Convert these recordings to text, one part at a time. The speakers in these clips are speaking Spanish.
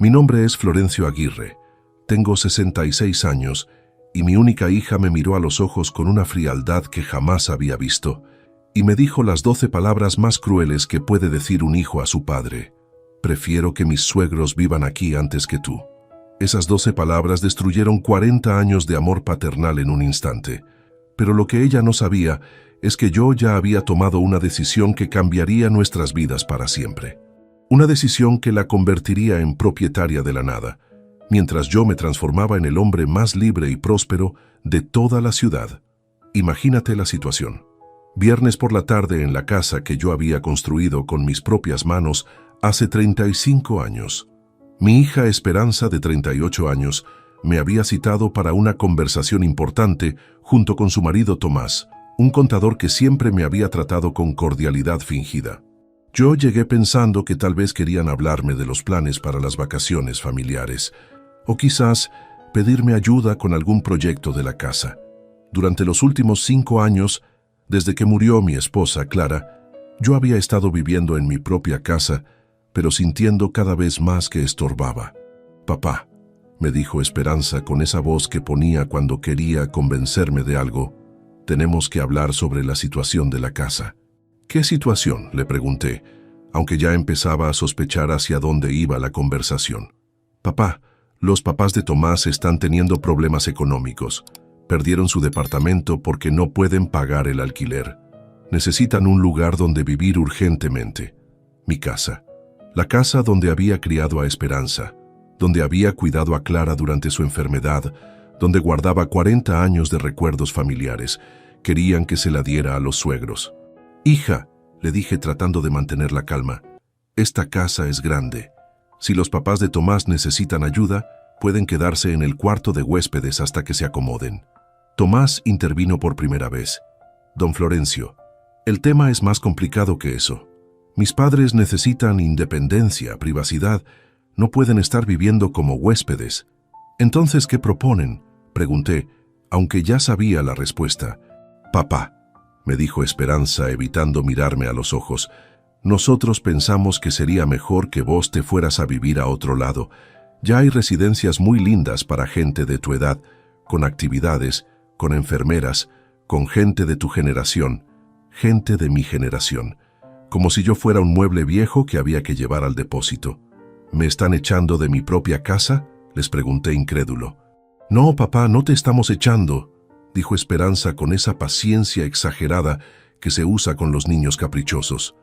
Mi nombre es Florencio Aguirre. Tengo 66 años y mi única hija me miró a los ojos con una frialdad que jamás había visto y me dijo las 12 palabras más crueles que puede decir un hijo a su padre. Prefiero que mis suegros vivan aquí antes que tú. Esas 12 palabras destruyeron 40 años de amor paternal en un instante. Pero lo que ella no sabía es que yo ya había tomado una decisión que cambiaría nuestras vidas para siempre. Una decisión que la convertiría en propietaria de la nada, mientras yo me transformaba en el hombre más libre y próspero de toda la ciudad. Imagínate la situación. Viernes por la tarde en la casa que yo había construido con mis propias manos hace 35 años. Mi hija Esperanza, de 38 años, me había citado para una conversación importante junto con su marido Tomás, un contador que siempre me había tratado con cordialidad fingida. Yo llegué pensando que tal vez querían hablarme de los planes para las vacaciones familiares, o quizás pedirme ayuda con algún proyecto de la casa. Durante los últimos 5 años, desde que murió mi esposa Clara, yo había estado viviendo en mi propia casa, pero sintiendo cada vez más que estorbaba. «Papá», me dijo Esperanza con esa voz que ponía cuando quería convencerme de algo, «tenemos que hablar sobre la situación de la casa». «¿Qué situación?», le pregunté, aunque ya empezaba a sospechar hacia dónde iba la conversación. «Papá, los papás de Tomás están teniendo problemas económicos. Perdieron su departamento porque no pueden pagar el alquiler. Necesitan un lugar donde vivir urgentemente. Mi casa. La casa donde había criado a Esperanza, donde había cuidado a Clara durante su enfermedad, donde guardaba 40 años de recuerdos familiares. Querían que se la diera a los suegros. «Hija», le dije tratando de mantener la calma, «esta casa es grande. Si los papás de Tomás necesitan ayuda, pueden quedarse en el cuarto de huéspedes hasta que se acomoden». Tomás intervino por primera vez. «Don Florencio, el tema es más complicado que eso. Mis padres necesitan independencia, privacidad. No pueden estar viviendo como huéspedes». «Entonces, ¿qué proponen?», pregunté, aunque ya sabía la respuesta. «Papá», me dijo Esperanza evitando mirarme a los ojos, «nosotros pensamos que sería mejor que vos te fueras a vivir a otro lado. Ya hay residencias muy lindas para gente de tu edad, con actividades, con enfermeras, con gente de tu generación, gente de mi generación, como si yo fuera un mueble viejo que había que llevar al depósito». «¿Me están echando de mi propia casa?», les pregunté incrédulo. «No, papá, no te estamos echando», dijo Esperanza con esa paciencia exagerada que se usa con los niños caprichosos.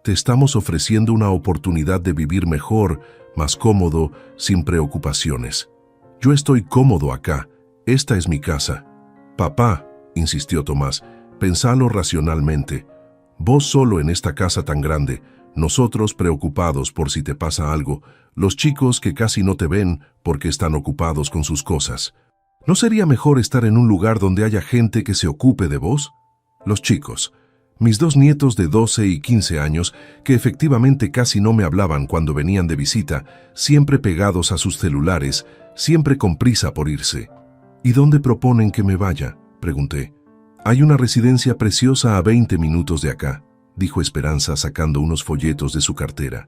«Te estamos ofreciendo una oportunidad de vivir mejor, más cómodo, sin preocupaciones. Yo estoy cómodo acá. Esta es mi casa». «Papá», insistió Tomás, «pensalo racionalmente. Vos solo en esta casa tan grande, nosotros preocupados por si te pasa algo, los chicos que casi no te ven porque están ocupados con sus cosas. ¿No sería mejor estar en un lugar donde haya gente que se ocupe de vos? Los chicos, mis 2 nietos de 12 y 15 años, que efectivamente casi no me hablaban cuando venían de visita, siempre pegados a sus celulares, siempre con prisa por irse». «¿Y dónde proponen que me vaya?», pregunté. «Hay una residencia preciosa a 20 minutos de acá», dijo Esperanza sacando unos folletos de su cartera.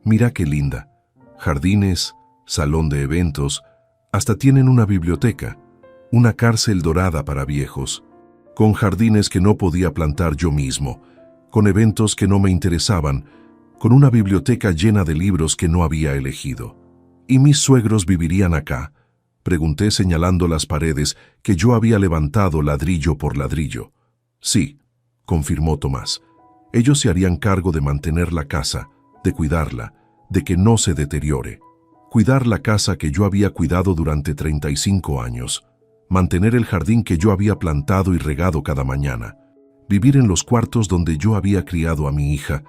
«Mira qué linda. Jardines, salón de eventos, hasta tienen una biblioteca, una cárcel dorada para viejos, con jardines que no podía plantar yo mismo, con eventos que no me interesaban, con una biblioteca llena de libros que no había elegido. ¿Y mis suegros vivirían acá?», pregunté señalando las paredes que yo había levantado ladrillo por ladrillo. «Sí», confirmó Tomás. «Ellos se harían cargo de mantener la casa, de cuidarla, de que no se deteriore. Cuidar la casa que yo había cuidado durante 35 años. Mantener el jardín que yo había plantado y regado cada mañana. Vivir en los cuartos donde yo había criado a mi hija,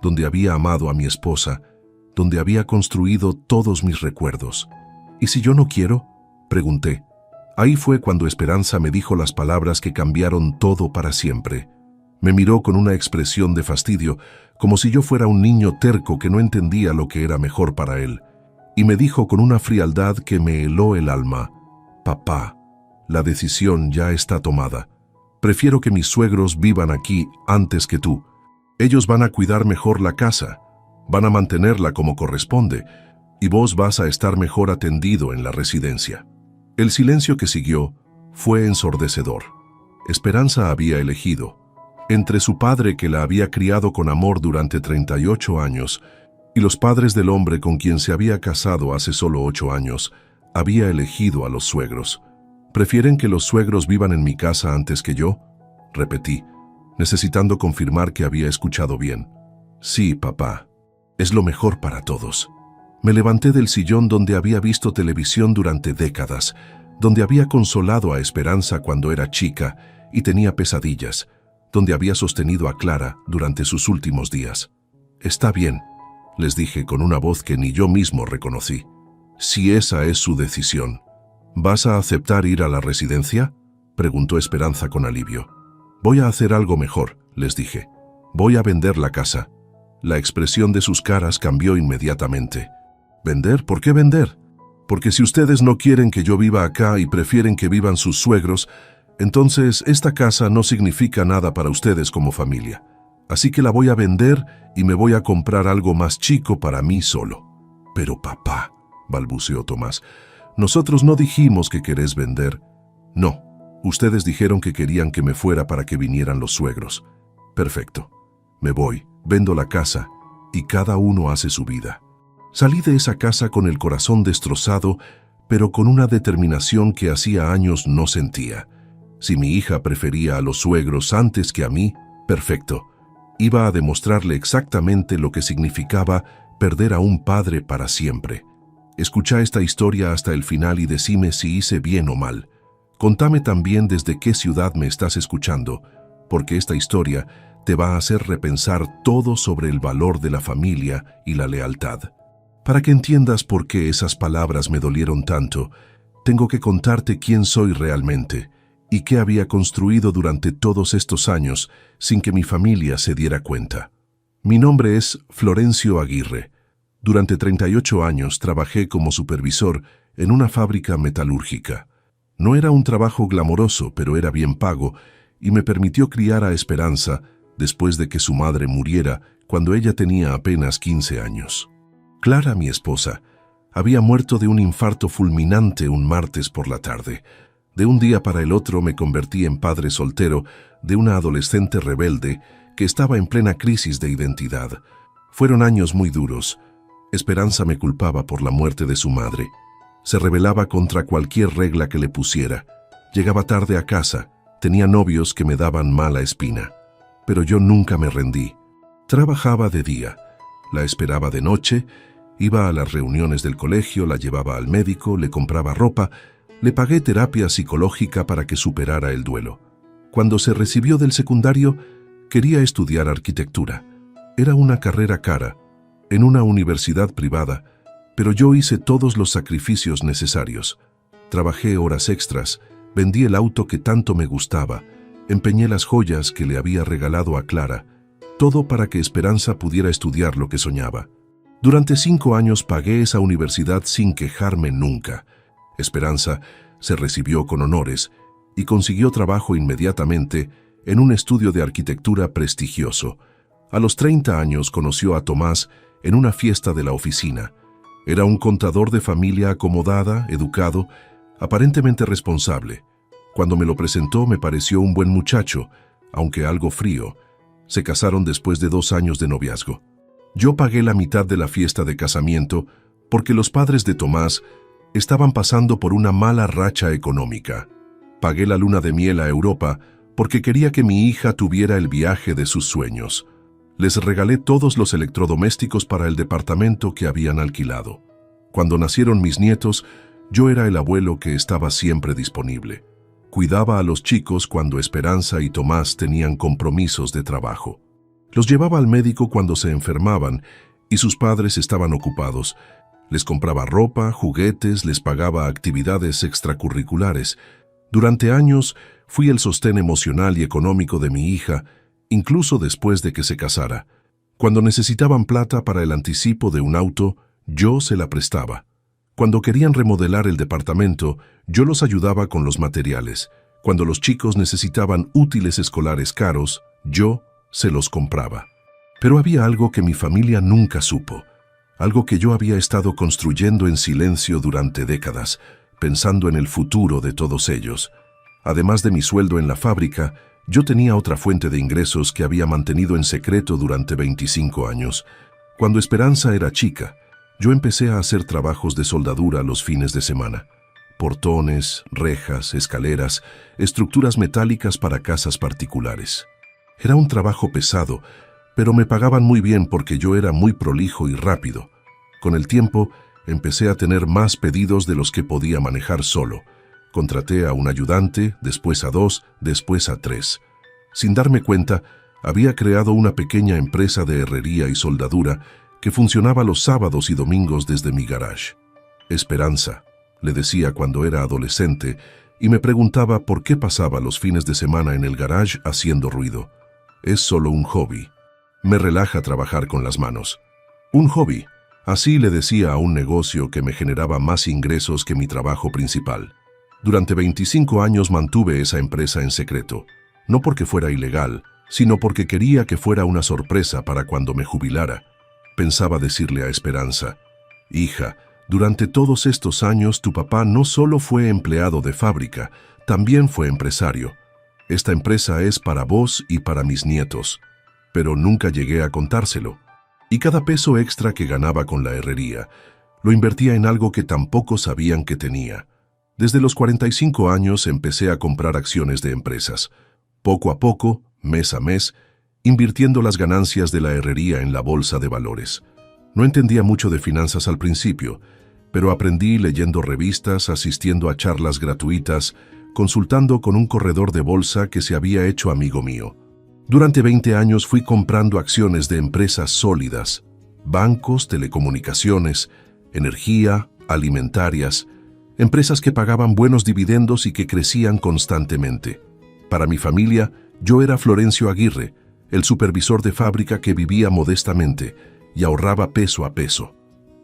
donde había amado a mi esposa, donde había construido todos mis recuerdos. ¿Y si yo no quiero?», pregunté. Ahí fue cuando Esperanza me dijo las palabras que cambiaron todo para siempre. Me miró con una expresión de fastidio, como si yo fuera un niño terco que no entendía lo que era mejor para él. Y me dijo con una frialdad que me heló el alma: «Papá, la decisión ya está tomada. Prefiero que mis suegros vivan aquí antes que tú. Ellos van a cuidar mejor la casa, van a mantenerla como corresponde. y vos vas a estar mejor atendido en la residencia. El silencio que siguió fue ensordecedor. Esperanza había elegido entre su padre, que la había criado con amor durante 38 años, y los padres del hombre con quien se había casado hace solo 8 años, había elegido a los suegros. ¿Prefieren que los suegros vivan en mi casa antes que yo?, repetí, necesitando confirmar que había escuchado bien. Sí, papá. Es lo mejor para todos. Me levanté del sillón donde había visto televisión durante décadas, donde había consolado a Esperanza cuando era chica y tenía pesadillas, donde había sostenido a Clara durante sus últimos días. Está bien, les dije con una voz que ni yo mismo reconocí. Si esa es su decisión. ¿Vas a aceptar ir a la residencia?, preguntó Esperanza con alivio. Voy a hacer algo mejor, les dije. Voy a vender la casa. La expresión de sus caras cambió inmediatamente. ¿Vender? ¿Por qué vender? Porque si ustedes no quieren que yo viva acá y prefieren que vivan sus suegros, entonces esta casa no significa nada para ustedes como familia. Así que la voy a vender y me voy a comprar algo más chico para mí solo. Pero papá, balbuceó Tomás, nosotros no dijimos que querés vender. No, ustedes dijeron que querían que me fuera para que vinieran los suegros. Perfecto. Me voy, vendo la casa y cada uno hace su vida. Salí de esa casa con el corazón destrozado, pero con una determinación que hacía años no sentía. Si mi hija prefería a los suegros antes que a mí, perfecto. Iba a demostrarle exactamente lo que significaba perder a un padre para siempre. Escucha esta historia hasta el final y decime si hice bien o mal. Contame también desde qué ciudad me estás escuchando, porque esta historia te va a hacer repensar todo sobre el valor de la familia y la lealtad. Para que entiendas por qué esas palabras me dolieron tanto, tengo que contarte quién soy realmente y qué había construido durante todos estos años sin que mi familia se diera cuenta. Mi nombre es Florencio Aguirre. Durante 38 años trabajé como supervisor en una fábrica metalúrgica. No era un trabajo glamoroso, pero era bien pago y me permitió criar a Esperanza después de que su madre muriera cuando ella tenía apenas 15 años. Clara, mi esposa, había muerto de un infarto fulminante un martes por la tarde. De un día para el otro me convertí en padre soltero de una adolescente rebelde que estaba en plena crisis de identidad. Fueron años muy duros. Esperanza me culpaba por la muerte de su madre. Se rebelaba contra cualquier regla que le pusiera. Llegaba tarde a casa, tenía novios que me daban mala espina. Pero yo nunca me rendí. Trabajaba de día, la esperaba de noche, iba a las reuniones del colegio, la llevaba al médico, le compraba ropa, le pagué terapia psicológica para que superara el duelo. Cuando se recibió del secundario, quería estudiar arquitectura. Era una carrera cara, en una universidad privada, pero yo hice todos los sacrificios necesarios. Trabajé horas extras, vendí el auto que tanto me gustaba, empeñé las joyas que le había regalado a Clara, todo para que Esperanza pudiera estudiar lo que soñaba. Durante 5 años pagué esa universidad sin quejarme nunca. Esperanza se recibió con honores y consiguió trabajo inmediatamente en un estudio de arquitectura prestigioso. A los 30 años conoció a Tomás en una fiesta de la oficina. Era un contador de familia acomodada, educado, aparentemente responsable. Cuando me lo presentó me pareció un buen muchacho, aunque algo frío. Se casaron después de 2 años de noviazgo. Yo pagué la mitad de la fiesta de casamiento porque los padres de Tomás estaban pasando por una mala racha económica. Pagué la luna de miel a Europa porque quería que mi hija tuviera el viaje de sus sueños. Les regalé todos los electrodomésticos para el departamento que habían alquilado. Cuando nacieron mis nietos, yo era el abuelo que estaba siempre disponible. Cuidaba a los chicos cuando Esperanza y Tomás tenían compromisos de trabajo. Los llevaba al médico cuando se enfermaban y sus padres estaban ocupados. Les compraba ropa, juguetes, les pagaba actividades extracurriculares. Durante años fui el sostén emocional y económico de mi hija, incluso después de que se casara. Cuando necesitaban plata para el anticipo de un auto, yo se la prestaba. Cuando querían remodelar el departamento, yo los ayudaba con los materiales. Cuando los chicos necesitaban útiles escolares caros, yo se los compraba. Pero había algo que mi familia nunca supo. algo que yo había estado construyendo en silencio durante décadas, pensando en el futuro de todos ellos. Además de mi sueldo en la fábrica, yo tenía otra fuente de ingresos que había mantenido en secreto durante 25 años. Cuando Esperanza era chica, yo empecé a hacer trabajos de soldadura los fines de semana. Portones, rejas, escaleras, estructuras metálicas para casas particulares. Era un trabajo pesado, pero me pagaban muy bien porque yo era muy prolijo y rápido. Con el tiempo, empecé a tener más pedidos de los que podía manejar solo. Contraté a un ayudante, después a 2, después a 3. Sin darme cuenta, había creado una pequeña empresa de herrería y soldadura que funcionaba los sábados y domingos desde mi garage. Esperanza, le decía cuando era adolescente, y me preguntaba por qué pasaba los fines de semana en el garage haciendo ruido. Es solo un hobby. Me relaja trabajar con las manos. Un hobby. Así le decía a un negocio que me generaba más ingresos que mi trabajo principal. Durante 25 años mantuve esa empresa en secreto, no porque fuera ilegal, sino porque quería que fuera una sorpresa para cuando me jubilara. Pensaba decirle a Esperanza, «Hija, durante todos estos años tu papá no solo fue empleado de fábrica, también fue empresario. Esta empresa es para vos y para mis nietos». Pero nunca llegué a contárselo. Y cada peso extra que ganaba con la herrería, lo invertía en algo que tampoco sabían que tenía. Desde los 45 años empecé a comprar acciones de empresas. Poco a poco, mes a mes, invirtiendo las ganancias de la herrería en la bolsa de valores. No entendía mucho de finanzas al principio, pero aprendí leyendo revistas, asistiendo a charlas gratuitas, consultando con un corredor de bolsa que se había hecho amigo mío. Durante 20 años fui comprando acciones de empresas sólidas, bancos, telecomunicaciones, energía, alimentarias, empresas que pagaban buenos dividendos y que crecían constantemente. Para mi familia, yo era Florencio Aguirre, el supervisor de fábrica que vivía modestamente y ahorraba peso a peso.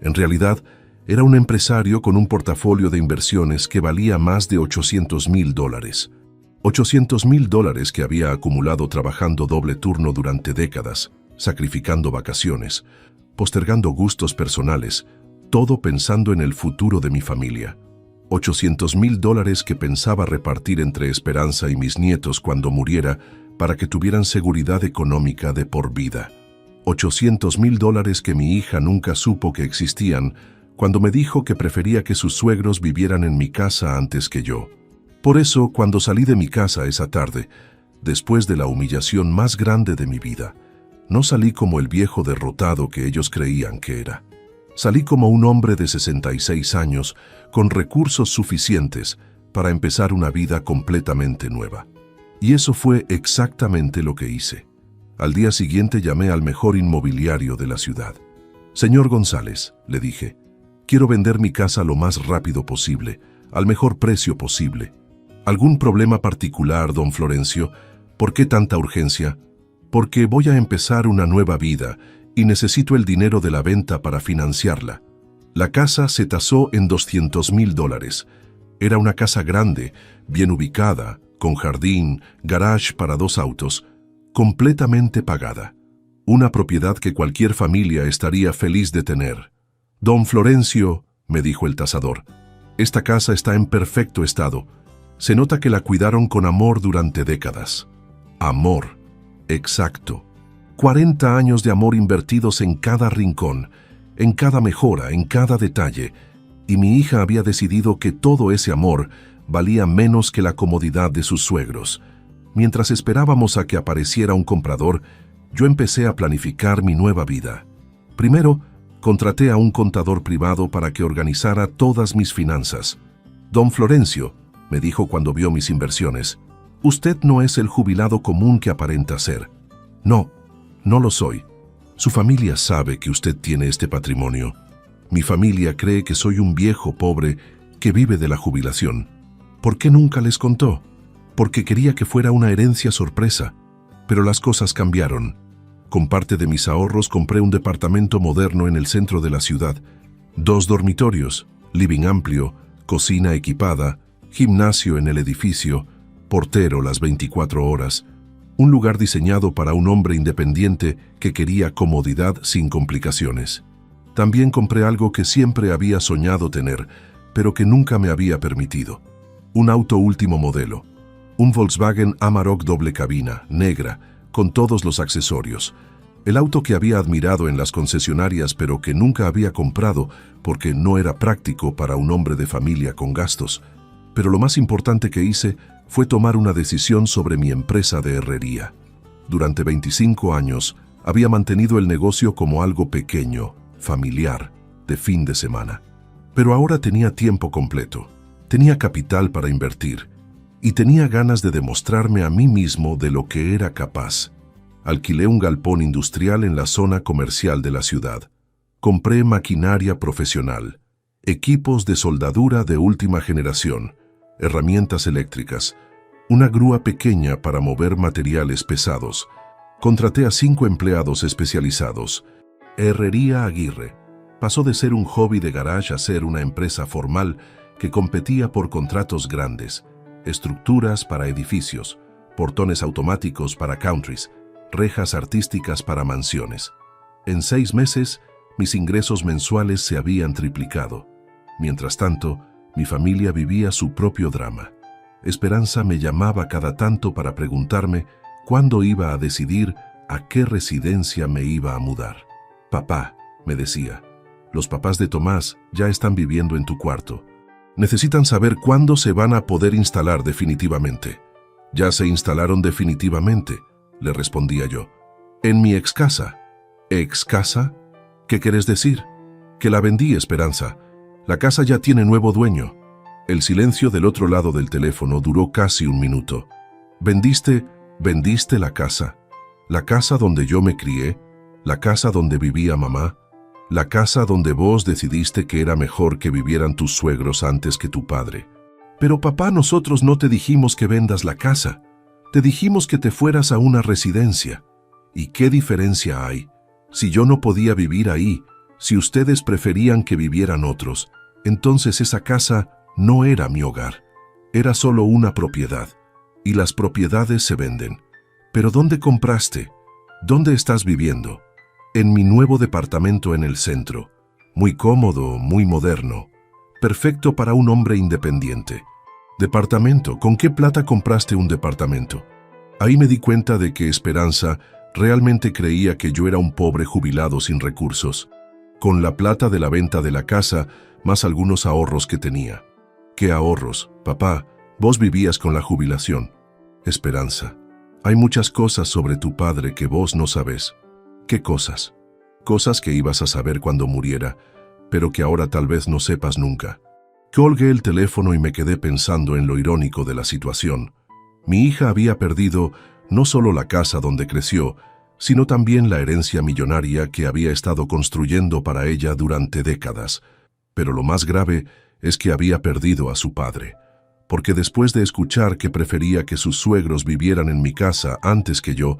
En realidad, era un empresario con un portafolio de inversiones que valía más de $800,000. $800,000 que había acumulado trabajando doble turno durante décadas, sacrificando vacaciones, postergando gustos personales, todo pensando en el futuro de mi familia. $800,000 que pensaba repartir entre Esperanza y mis nietos cuando muriera para que tuvieran seguridad económica de por vida. $800,000 que mi hija nunca supo que existían cuando me dijo que prefería que sus suegros vivieran en mi casa antes que yo. Por eso, cuando salí de mi casa esa tarde, después de la humillación más grande de mi vida, no salí como el viejo derrotado que ellos creían que era. Salí como un hombre de 66 años, con recursos suficientes para empezar una vida completamente nueva. Y eso fue exactamente lo que hice. Al día siguiente llamé al mejor inmobiliario de la ciudad. «Señor González», le dije, «quiero vender mi casa lo más rápido posible, al mejor precio posible. ¿Algún problema particular, don Florencio? ¿Por qué tanta urgencia?» «Porque voy a empezar una nueva vida y necesito el dinero de la venta para financiarla». La casa se tasó en $200,000. Era una casa grande, bien ubicada, con jardín, garage para 2 autos, completamente pagada. Una propiedad que cualquier familia estaría feliz de tener. «Don Florencio», me dijo el tasador, «esta casa está en perfecto estado. Se nota que la cuidaron con amor durante décadas». Amor, exacto. 40 años de amor invertidos en cada rincón, en cada mejora, en cada detalle, y mi hija había decidido que todo ese amor valía menos que la comodidad de sus suegros. Mientras esperábamos a que apareciera un comprador, yo empecé a planificar mi nueva vida. Primero, contraté a un contador privado para que organizara todas mis finanzas. «Don Florencio», me dijo cuando vio mis inversiones, «usted no es el jubilado común que aparenta ser». «No, no lo soy. Su familia sabe que usted tiene este patrimonio. Mi familia cree que soy un viejo pobre que vive de la jubilación. ¿Por qué nunca les contó? Porque quería que fuera una herencia sorpresa. Pero las cosas cambiaron. Con parte de mis ahorros compré un departamento moderno en el centro de la ciudad. 2 dormitorios, living amplio, cocina equipada, gimnasio en el edificio, portero las 24 horas. Un lugar diseñado para un hombre independiente que quería comodidad sin complicaciones. También compré algo que siempre había soñado tener, pero que nunca me había permitido. Un auto último modelo. Un Volkswagen Amarok doble cabina, negra, con todos los accesorios. El auto que había admirado en las concesionarias, pero que nunca había comprado porque no era práctico para un hombre de familia con gastos. Pero lo más importante que hice fue tomar una decisión sobre mi empresa de herrería. Durante 25 años había mantenido el negocio como algo pequeño, familiar, de fin de semana. Pero ahora tenía tiempo completo, tenía capital para invertir y tenía ganas de demostrarme a mí mismo de lo que era capaz. Alquilé un galpón industrial en la zona comercial de la ciudad. Compré maquinaria profesional, equipos de soldadura de última generación, herramientas eléctricas, una grúa pequeña para mover materiales pesados. Contraté a 5 empleados especializados. Herrería Aguirre pasó de ser un hobby de garage a ser una empresa formal que competía por contratos grandes, estructuras para edificios, portones automáticos para countries, rejas artísticas para mansiones. En 6 meses, mis ingresos mensuales se habían triplicado. Mientras tanto, mi familia vivía su propio drama. Esperanza me llamaba cada tanto para preguntarme cuándo iba a decidir a qué residencia me iba a mudar. Papá, me decía, los papás de Tomás ya están viviendo en tu cuarto. Necesitan saber cuándo se van a poder instalar definitivamente. Ya se instalaron definitivamente, le respondía yo. En mi ex casa. ¿Ex casa? ¿Qué quieres decir? Que la vendí, Esperanza. La casa ya tiene nuevo dueño. El silencio del otro lado del teléfono duró casi 1 minuto. ¿Vendiste la casa? ¿La casa donde yo me crié? ¿La casa donde vivía mamá? ¿La casa donde vos decidiste que era mejor que vivieran tus suegros antes que tu padre? Pero papá, nosotros no te dijimos que vendas la casa. Te dijimos que te fueras a una residencia. ¿Y qué diferencia hay? Si yo no podía vivir ahí, si ustedes preferían que vivieran otros, entonces esa casa no era mi hogar. Era solo una propiedad. Y las propiedades se venden. ¿Pero dónde compraste? ¿Dónde estás viviendo? En mi nuevo departamento en el centro. Muy cómodo, muy moderno. Perfecto para un hombre independiente. ¿Departamento? ¿Con qué plata compraste un departamento? Ahí me di cuenta de que Esperanza realmente creía que yo era un pobre jubilado sin recursos, con la plata de la venta de la casa más algunos ahorros que tenía. ¿Qué ahorros, papá? Vos vivías con la jubilación. Esperanza, hay muchas cosas sobre tu padre que vos no sabés. ¿Qué cosas? Cosas que ibas a saber cuando muriera, pero que ahora tal vez no sepas nunca. Colgué el teléfono y me quedé pensando en lo irónico de la situación. Mi hija había perdido no solo la casa donde creció, sino también la herencia millonaria que había estado construyendo para ella durante décadas. Pero lo más grave es que había perdido a su padre, porque después de escuchar que prefería que sus suegros vivieran en mi casa antes que yo,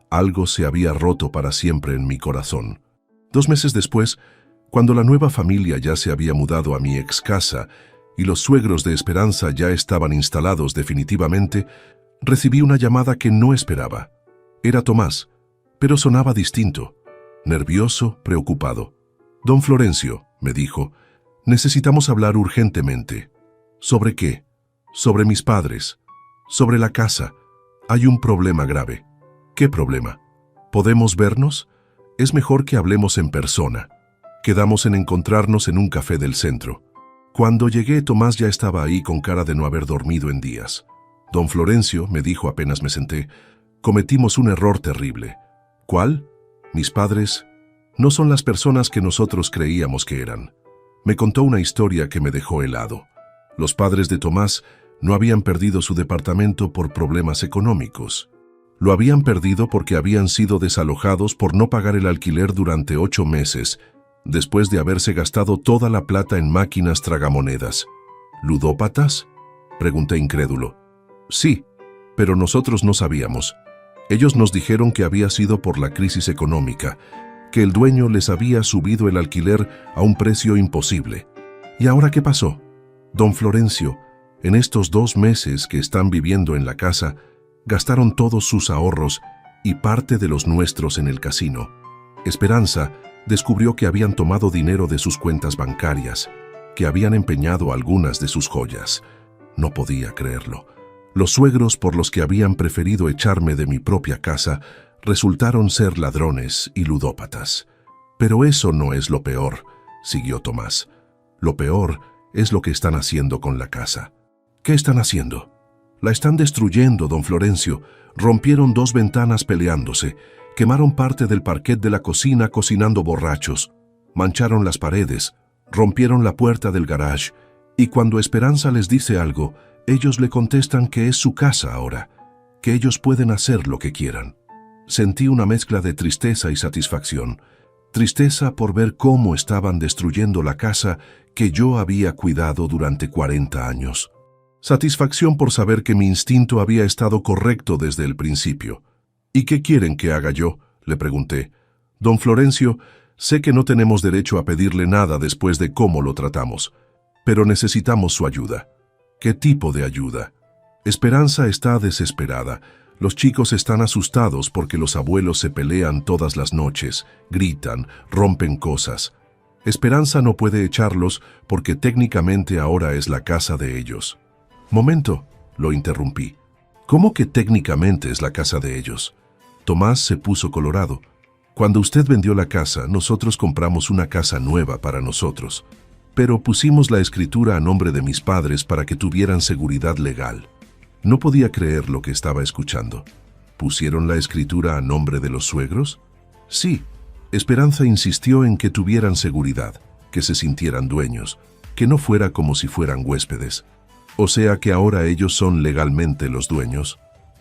algo se había roto para siempre en mi corazón. 2 meses después, cuando la nueva familia ya se había mudado a mi ex casa y los suegros de Esperanza ya estaban instalados definitivamente, recibí una llamada que no esperaba. Era Tomás, pero sonaba distinto, nervioso, preocupado. Don Florencio, me dijo, necesitamos hablar urgentemente. ¿Sobre qué? Sobre mis padres. Sobre la casa. Hay un problema grave. ¿Qué problema? ¿Podemos vernos? Es mejor que hablemos en persona. Quedamos en encontrarnos en un café del centro. Cuando llegué, Tomás ya estaba ahí con cara de no haber dormido en días. Don Florencio, me dijo apenas me senté, cometimos un error terrible. ¿Cuál? Mis padres no son las personas que nosotros creíamos que eran. Me contó una historia que me dejó helado. Los padres de Tomás no habían perdido su departamento por problemas económicos. Lo habían perdido porque habían sido desalojados por no pagar el alquiler durante 8 meses, después de haberse gastado toda la plata en máquinas tragamonedas. ¿Ludópatas? Pregunté incrédulo. Sí, pero nosotros no sabíamos. Ellos nos dijeron que había sido por la crisis económica, que el dueño les había subido el alquiler a un precio imposible. ¿Y ahora qué pasó? Don Florencio, en estos 2 meses que están viviendo en la casa, gastaron todos sus ahorros y parte de los nuestros en el casino. Esperanza Descubrió que habían tomado dinero de sus cuentas bancarias, que habían empeñado algunas de sus joyas. No podía creerlo. Los suegros por los que habían preferido echarme de mi propia casa resultaron ser ladrones y ludópatas. Pero eso no es lo peor, siguió Tomás. Lo peor es lo que están haciendo con la casa. ¿Qué están haciendo? La están destruyendo, don Florencio. Rompieron 2 ventanas peleándose, quemaron parte del parquet de la cocina cocinando borrachos, mancharon las paredes, rompieron la puerta del garage, y cuando Esperanza les dice algo, ellos le contestan que es su casa ahora, que ellos pueden hacer lo que quieran. Sentí una mezcla de tristeza y satisfacción. Tristeza por ver cómo estaban destruyendo la casa que yo había cuidado durante 40 años. Satisfacción por saber que mi instinto había estado correcto desde el principio. ¿Y qué quieren que haga yo?, le pregunté. Don Florencio, sé que no tenemos derecho a pedirle nada después de cómo lo tratamos, pero necesitamos su ayuda. ¿Qué tipo de ayuda? Esperanza está desesperada. Los chicos están asustados porque los abuelos se pelean todas las noches, gritan, rompen cosas. Esperanza no puede echarlos porque técnicamente ahora es la casa de ellos. Momento, lo interrumpí. ¿Cómo que técnicamente es la casa de ellos? Tomás se puso colorado. Cuando usted vendió la casa, nosotros compramos una casa nueva para nosotros, pero pusimos la escritura a nombre de mis padres para que tuvieran seguridad legal. No podía creer lo que estaba escuchando. ¿Pusieron la escritura a nombre de los suegros? Sí. Esperanza insistió en que tuvieran seguridad, que se sintieran dueños, que no fuera como si fueran huéspedes. O sea que ahora ellos son legalmente los dueños.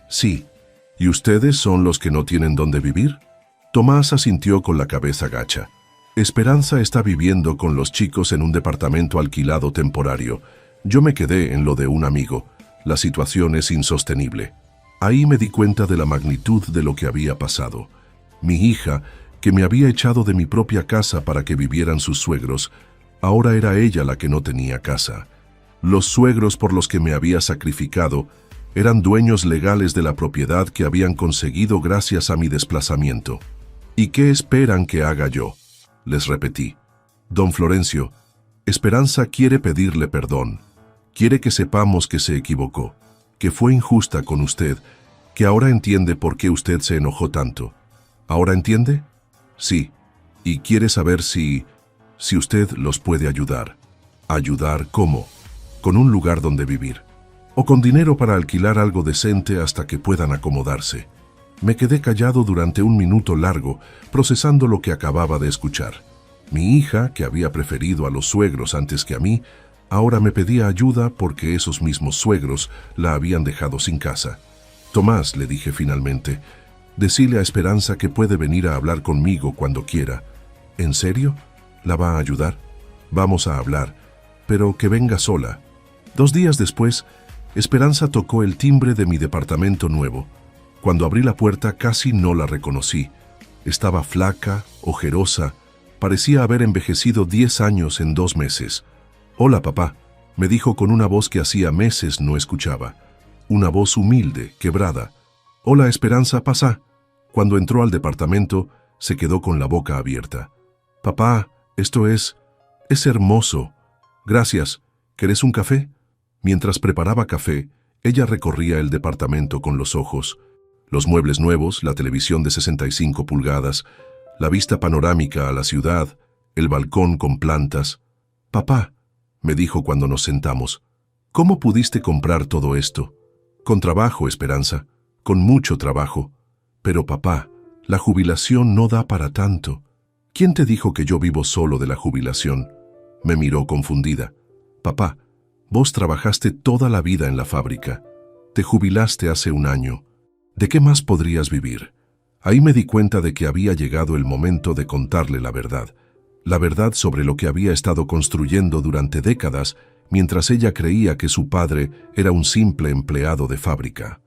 Sí. ¿Y ustedes son los que no tienen dónde vivir? Tomás asintió con la cabeza gacha. Esperanza está viviendo con los chicos en un departamento alquilado temporario. Yo me quedé en lo de un amigo. La situación es insostenible. Ahí me di cuenta de la magnitud de lo que había pasado. Mi hija, que me había echado de mi propia casa para que vivieran sus suegros, ahora era ella la que no tenía casa. Los suegros por los que me había sacrificado eran dueños legales de la propiedad que habían conseguido gracias a mi desplazamiento. ¿Y qué esperan que haga yo?, les repetí. Don Florencio, Esperanza quiere pedirle perdón. Quiere que sepamos que se equivocó, que fue injusta con usted, que ahora entiende por qué usted se enojó tanto. ¿Ahora entiende? Sí. Y quiere saber si usted los puede ayudar. ¿Ayudar cómo? Con un lugar donde vivir. O con dinero para alquilar algo decente hasta que puedan acomodarse. Me quedé callado durante un minuto largo, procesando lo que acababa de escuchar. Mi hija, que había preferido a los suegros antes que a mí, ahora me pedía ayuda porque esos mismos suegros la habían dejado sin casa. Tomás, le dije finalmente, decile a Esperanza que puede venir a hablar conmigo cuando quiera. ¿En serio? ¿La va a ayudar? Vamos a hablar, pero que venga sola. 2 días después, Esperanza tocó el timbre de mi departamento nuevo. Cuando abrí la puerta casi no la reconocí. Estaba flaca, ojerosa, parecía haber envejecido 10 años en 2 meses. «Hola, papá», me dijo con una voz que hacía meses no escuchaba. Una voz humilde, quebrada. «Hola, Esperanza, pasa». Cuando entró al departamento, se quedó con la boca abierta. «Papá, esto es hermoso. Gracias. ¿Querés un café?». Mientras preparaba café, ella recorría el departamento con los ojos. Los muebles nuevos, la televisión de 65 pulgadas, la vista panorámica a la ciudad, el balcón con plantas. «Papá», me dijo cuando nos sentamos, «¿cómo pudiste comprar todo esto?». «Con trabajo, Esperanza, con mucho trabajo». «Pero papá, la jubilación no da para tanto». «¿Quién te dijo que yo vivo solo de la jubilación?». Me miró confundida. «Papá, vos trabajaste toda la vida en la fábrica. Te jubilaste hace 1 año. ¿De qué más podrías vivir?». Ahí me di cuenta de que había llegado el momento de contarle la verdad sobre lo que había estado construyendo durante décadas mientras ella creía que su padre era un simple empleado de fábrica.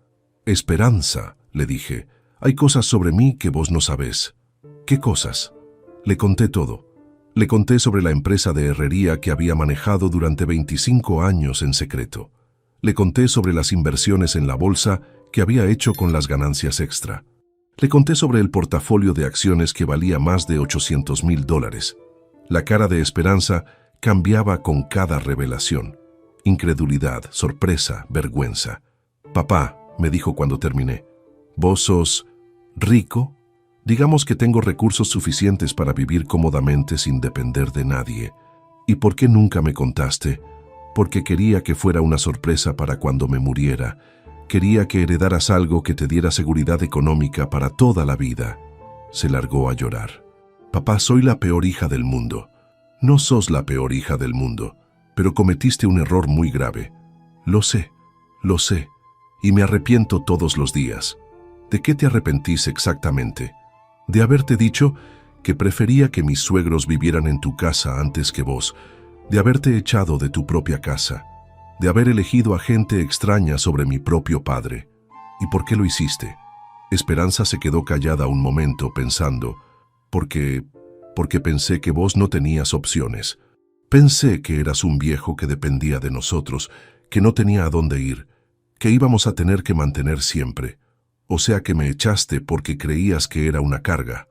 «Esperanza», le dije, «hay cosas sobre mí que vos no sabés». «¿Qué cosas?». Le conté todo. Le conté sobre la empresa de herrería que había manejado durante 25 años en secreto. Le conté sobre las inversiones en la bolsa que había hecho con las ganancias extra. Le conté sobre el portafolio de acciones que valía más de $800,000. La cara de Esperanza cambiaba con cada revelación. Incredulidad, sorpresa, vergüenza. «Papá», me dijo cuando terminé, «¿vos sos rico? Digamos que tengo recursos suficientes para vivir cómodamente sin depender de nadie. ¿Y por qué nunca me contaste?» «Porque quería que fuera una sorpresa para cuando me muriera. Quería que heredaras algo que te diera seguridad económica para toda la vida». Se largó a llorar. «Papá, soy la peor hija del mundo». «No sos la peor hija del mundo, pero cometiste un error muy grave». Lo sé, y me arrepiento todos los días». «¿De qué te arrepentís exactamente?» «De haberte dicho que prefería que mis suegros vivieran en tu casa antes que vos, de haberte echado de tu propia casa, de haber elegido a gente extraña sobre mi propio padre». «¿Y por qué lo hiciste?» Esperanza se quedó callada un momento pensando. Porque pensé que vos no tenías opciones. Pensé que eras un viejo que dependía de nosotros, que no tenía a dónde ir, que íbamos a tener que mantener siempre. O sea que me echaste porque creías que era una carga».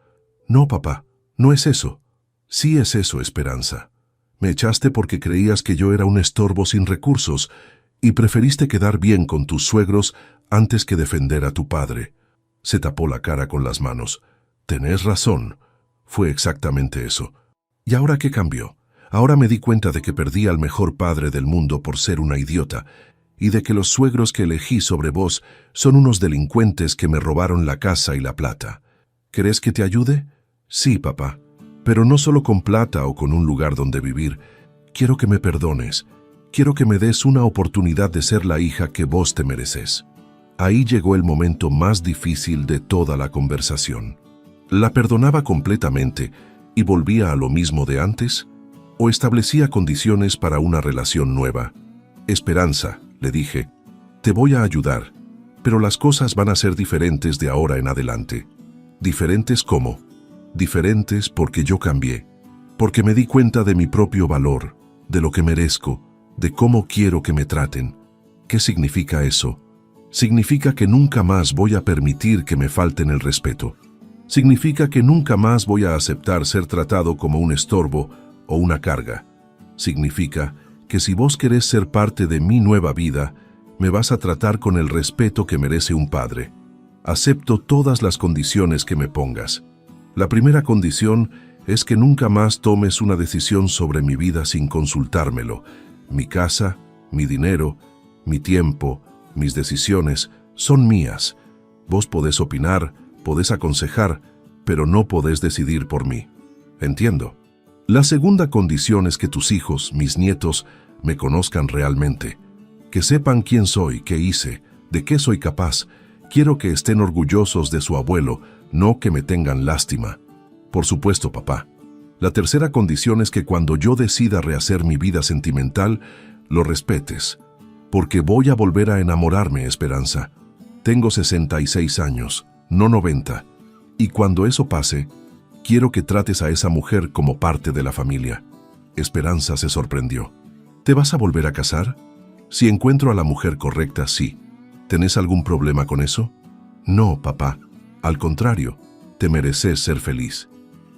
«No, papá, no es eso». «Sí es eso, Esperanza. Me echaste porque creías que yo era un estorbo sin recursos y preferiste quedar bien con tus suegros antes que defender a tu padre». Se tapó la cara con las manos. «Tenés razón. Fue exactamente eso. ¿Y ahora qué cambió? Ahora me di cuenta de que perdí al mejor padre del mundo por ser una idiota y de que los suegros que elegí sobre vos son unos delincuentes que me robaron la casa y la plata. ¿Querés que te ayude?» «Sí, papá. Pero no solo con plata o con un lugar donde vivir. Quiero que me perdones. Quiero que me des una oportunidad de ser la hija que vos te mereces». Ahí llegó el momento más difícil de toda la conversación. ¿La perdonaba completamente y volvía a lo mismo de antes? ¿O establecía condiciones para una relación nueva? «Esperanza», le dije, «te voy a ayudar, pero las cosas van a ser diferentes de ahora en adelante». «¿Diferentes cómo?» «Diferentes porque yo cambié, porque me di cuenta de mi propio valor, de lo que merezco, de cómo quiero que me traten». «¿Qué significa eso?» «Significa que nunca más voy a permitir que me falten el respeto. Significa que nunca más voy a aceptar ser tratado como un estorbo o una carga. Significa que si vos querés ser parte de mi nueva vida, me vas a tratar con el respeto que merece un padre. Acepto todas las condiciones que me pongas. La primera condición es que nunca más tomes una decisión sobre mi vida sin consultármelo. Mi casa, mi dinero, mi tiempo, mis decisiones son mías. Vos podés opinar, podés aconsejar, pero no podés decidir por mí. ¿Entiendo? La segunda condición es que tus hijos, mis nietos, me conozcan realmente. Que sepan quién soy, qué hice, de qué soy capaz. Quiero que estén orgullosos de su abuelo, no que me tengan lástima». «Por supuesto, papá». La tercera condición es que cuando yo decida rehacer mi vida sentimental, lo respetes. Porque voy a volver a enamorarme, Esperanza. Tengo 66 años, no 90. Y cuando eso pase, quiero que trates a esa mujer como parte de la familia». Esperanza se sorprendió. «¿Te vas a volver a casar?» «Si encuentro a la mujer correcta, sí». «¿Tenés algún problema con eso?» «No, papá. Al contrario, te mereces ser feliz».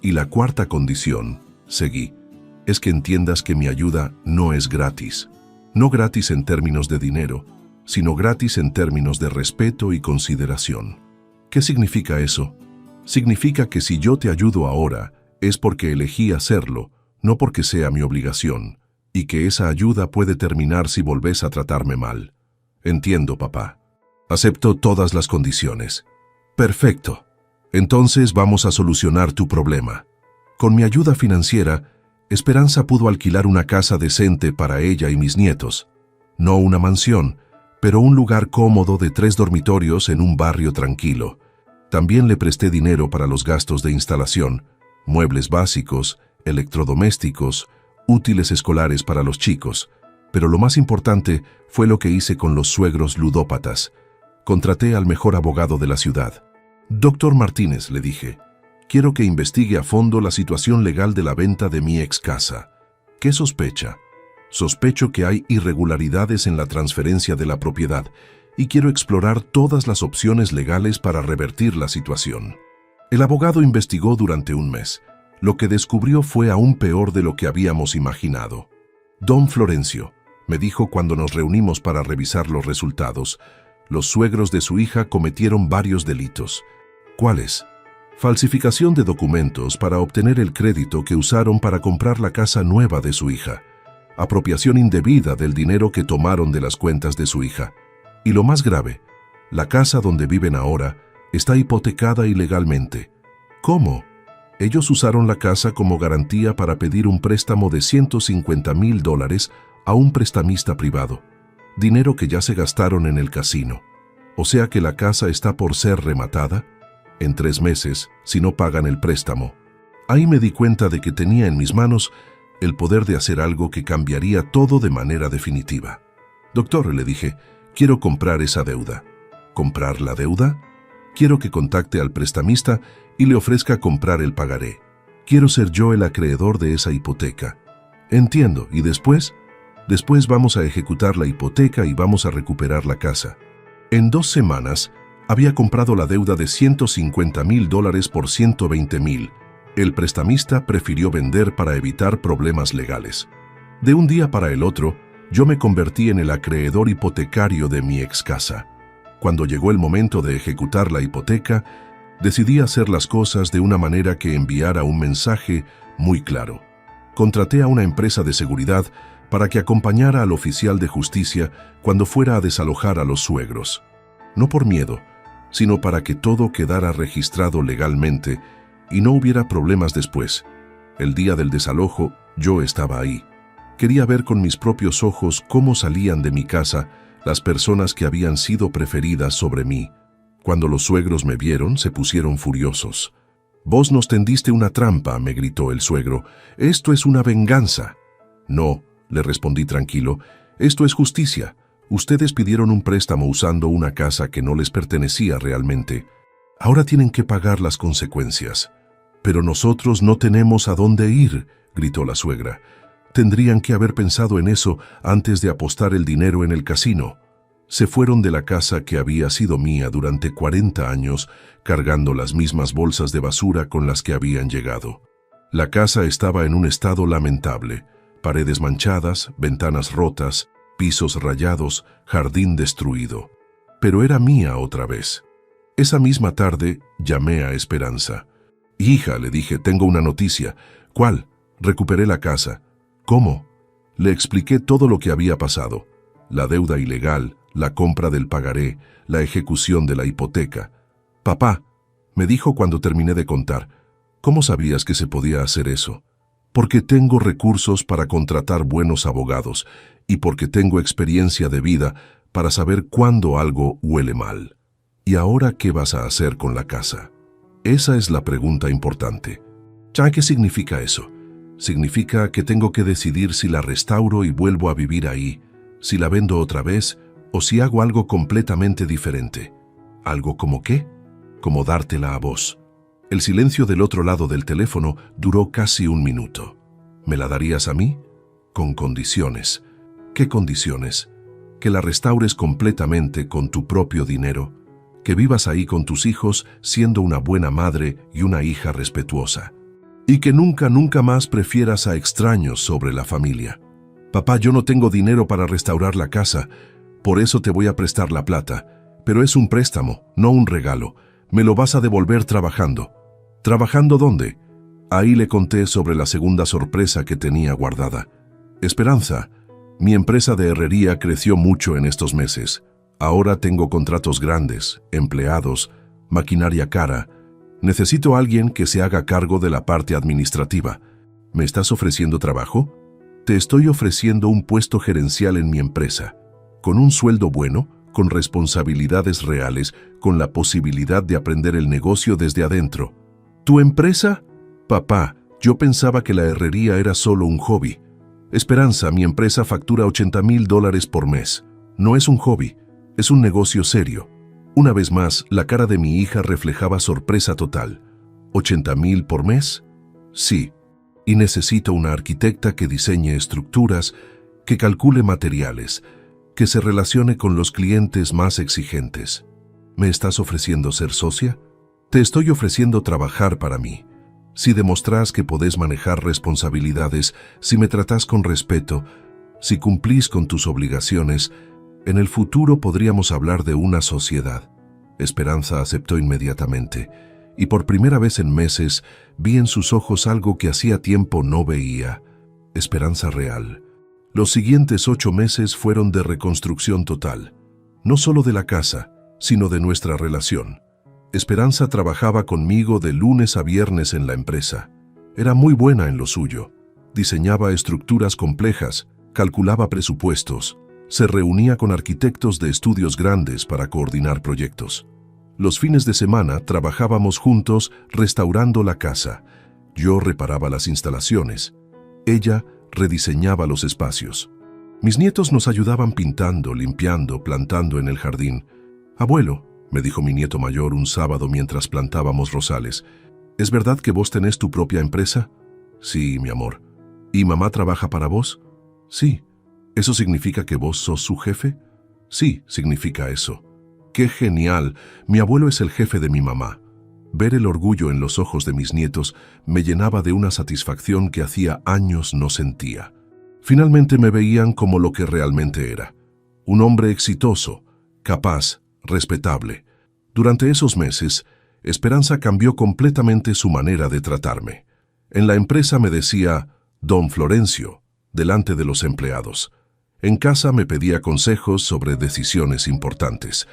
«Y la cuarta condición», seguí, «es que entiendas que mi ayuda no es gratis. No gratis en términos de dinero, sino gratis en términos de respeto y consideración». «¿Qué significa eso?» «Significa que si yo te ayudo ahora, es porque elegí hacerlo, no porque sea mi obligación, y que esa ayuda puede terminar si volvés a tratarme mal». «Entiendo, papá. Acepto todas las condiciones». «Perfecto. Entonces vamos a solucionar tu problema. Con mi ayuda financiera, Esperanza pudo alquilar una casa decente para ella y mis nietos. No una mansión, pero un lugar cómodo de 3 dormitorios en un barrio tranquilo. También le presté dinero para los gastos de instalación, muebles básicos, electrodomésticos, útiles escolares para los chicos. Pero lo más importante fue lo que hice con los suegros ludópatas. Contraté al mejor abogado de la ciudad. «Doctor Martínez», le dije, «quiero que investigue a fondo la situación legal de la venta de mi ex casa. ¿Qué sospecha?» «Sospecho que hay irregularidades en la transferencia de la propiedad y quiero explorar todas las opciones legales para revertir la situación. El abogado investigó durante un mes. Lo que descubrió fue aún peor de lo que habíamos imaginado. Don Florencio, me dijo cuando nos reunimos para revisar los resultados, los suegros de su hija cometieron varios delitos. ¿Cuáles? Falsificación de documentos para obtener el crédito que usaron para comprar la casa nueva de su hija. Apropiación indebida del dinero que tomaron de las cuentas de su hija. Y lo más grave, la casa donde viven ahora está hipotecada ilegalmente. ¿Cómo? Ellos usaron la casa como garantía para pedir un préstamo de $150,000 a un prestamista privado. Dinero que ya se gastaron en el casino. O sea que la casa está por ser rematada en 3 meses si no pagan el préstamo. Ahí me di cuenta de que tenía en mis manos el poder de hacer algo que cambiaría todo de manera definitiva. Doctor, le dije, quiero comprar esa deuda. ¿Comprar la deuda? Quiero que contacte al prestamista y le ofrezca comprar el pagaré. Quiero ser yo el acreedor de esa hipoteca. Entiendo, ¿y después? Después vamos a ejecutar la hipoteca y vamos a recuperar la casa. En 2 semanas, había comprado la deuda de $150,000 por $120,000. El prestamista prefirió vender para evitar problemas legales. De un día para el otro, yo me convertí en el acreedor hipotecario de mi ex casa. Cuando llegó el momento de ejecutar la hipoteca, decidí hacer las cosas de una manera que enviara un mensaje muy claro. Contraté a una empresa de seguridad para que acompañara al oficial de justicia cuando fuera a desalojar a los suegros. No por miedo, sino para que todo quedara registrado legalmente y no hubiera problemas después. El día del desalojo, yo estaba ahí. Quería ver con mis propios ojos cómo salían de mi casa las personas que habían sido preferidas sobre mí. Cuando los suegros me vieron, se pusieron furiosos. «Vos nos tendiste una trampa», me gritó el suegro. «Esto es una venganza». «No», le respondí tranquilo, «esto es justicia. Ustedes pidieron un préstamo usando una casa que no les pertenecía realmente. Ahora tienen que pagar las consecuencias». «Pero nosotros no tenemos a dónde ir», gritó la suegra. «Tendrían que haber pensado en eso antes de apostar el dinero en el casino». Se fueron de la casa que había sido mía durante 40 años, cargando las mismas bolsas de basura con las que habían llegado. La casa estaba en un estado lamentable. Paredes manchadas, ventanas rotas, pisos rayados, jardín destruido. Pero era mía otra vez. Esa misma tarde llamé a Esperanza. «Hija», le dije, «tengo una noticia». «¿Cuál?» «Recuperé la casa». «¿Cómo?» Le expliqué todo lo que había pasado. La deuda ilegal, la compra del pagaré, la ejecución de la hipoteca. «Papá», me dijo cuando terminé de contar, «¿cómo sabías que se podía hacer eso?» «Porque tengo recursos para contratar buenos abogados y porque tengo experiencia de vida para saber cuándo algo huele mal». «¿Y ahora qué vas a hacer con la casa?» Esa es la pregunta importante. ¿Ya qué significa eso? Significa que tengo que decidir si la restauro y vuelvo a vivir ahí, si la vendo otra vez o si hago algo completamente diferente. ¿Algo como qué? Como dártela a vos. El silencio del otro lado del teléfono duró casi 1 minuto. ¿Me la darías a mí? Con condiciones. ¿Qué condiciones? Que la restaures completamente con tu propio dinero, que vivas ahí con tus hijos siendo una buena madre y una hija respetuosa, y que nunca más prefieras a extraños sobre la familia. Papá, yo no tengo dinero para restaurar la casa, por eso te voy a prestar la plata, pero es un préstamo, no un regalo. Me lo vas a devolver trabajando. ¿Trabajando dónde? Ahí le conté sobre la segunda sorpresa que tenía guardada. Esperanza, mi empresa de herrería creció mucho en estos meses. Ahora tengo contratos grandes, empleados, maquinaria cara. Necesito a alguien que se haga cargo de la parte administrativa. ¿Me estás ofreciendo trabajo? Te estoy ofreciendo un puesto gerencial en mi empresa, con un sueldo bueno, con responsabilidades reales, con la posibilidad de aprender el negocio desde adentro. ¿Tu empresa? Papá, yo pensaba que la herrería era solo un hobby. Esperanza, mi empresa factura $80,000 por mes. No es un hobby, es un negocio serio. Una vez más, la cara de mi hija reflejaba sorpresa total. ¿$80,000 por mes? Sí. Y necesito una arquitecta que diseñe estructuras, que calcule materiales, que se relacione con los clientes más exigentes. ¿Me estás ofreciendo ser socia? Te estoy ofreciendo trabajar para mí. Si demostrás que podés manejar responsabilidades, si me tratás con respeto, si cumplís con tus obligaciones, en el futuro podríamos hablar de una sociedad. Esperanza aceptó inmediatamente, y por primera vez en meses vi en sus ojos algo que hacía tiempo no veía: esperanza real. Los siguientes 8 meses fueron de reconstrucción total, no solo de la casa, sino de nuestra relación. Esperanza trabajaba conmigo de lunes a viernes en la empresa. Era muy buena en lo suyo. Diseñaba estructuras complejas, calculaba presupuestos, se reunía con arquitectos de estudios grandes para coordinar proyectos. Los fines de semana trabajábamos juntos restaurando la casa. Yo reparaba las instalaciones. Ella rediseñaba los espacios. Mis nietos nos ayudaban pintando, limpiando, plantando en el jardín. «Abuelo», me dijo mi nieto mayor un sábado mientras plantábamos rosales, «¿es verdad que vos tenés tu propia empresa?» «Sí, mi amor». «¿Y mamá trabaja para vos?» «Sí». «¿Eso significa que vos sos su jefe?» «Sí, significa eso». «¡Qué genial! Mi abuelo es el jefe de mi mamá». Ver el orgullo en los ojos de mis nietos me llenaba de una satisfacción que hacía años no sentía. Finalmente me veían como lo que realmente era: un hombre exitoso, capaz, respetable. Durante esos meses, Esperanza cambió completamente su manera de tratarme. En la empresa me decía «Don Florencio», delante de los empleados. En casa me pedía consejos sobre decisiones importantes.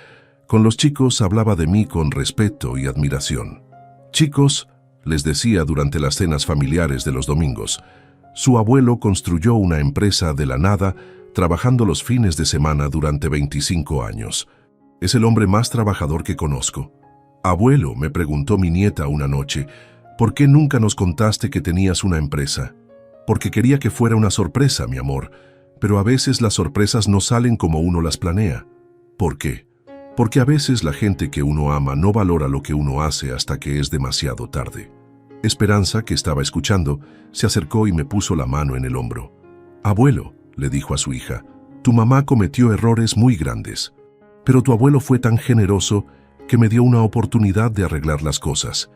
Con los chicos hablaba de mí con respeto y admiración. «Chicos», les decía durante las cenas familiares de los domingos, «su abuelo construyó una empresa de la nada, trabajando los fines de semana durante 25 años. Es el hombre más trabajador que conozco». «Abuelo», me preguntó mi nieta una noche, «¿por qué nunca nos contaste que tenías una empresa?» «Porque quería que fuera una sorpresa, mi amor, pero a veces las sorpresas no salen como uno las planea». «¿Por qué?» «Porque a veces la gente que uno ama no valora lo que uno hace hasta que es demasiado tarde». Esperanza, que estaba escuchando, se acercó y me puso la mano en el hombro. «Abuelo», le dijo a su hija, «tu mamá cometió errores muy grandes, pero tu abuelo fue tan generoso que me dio una oportunidad de arreglar las cosas».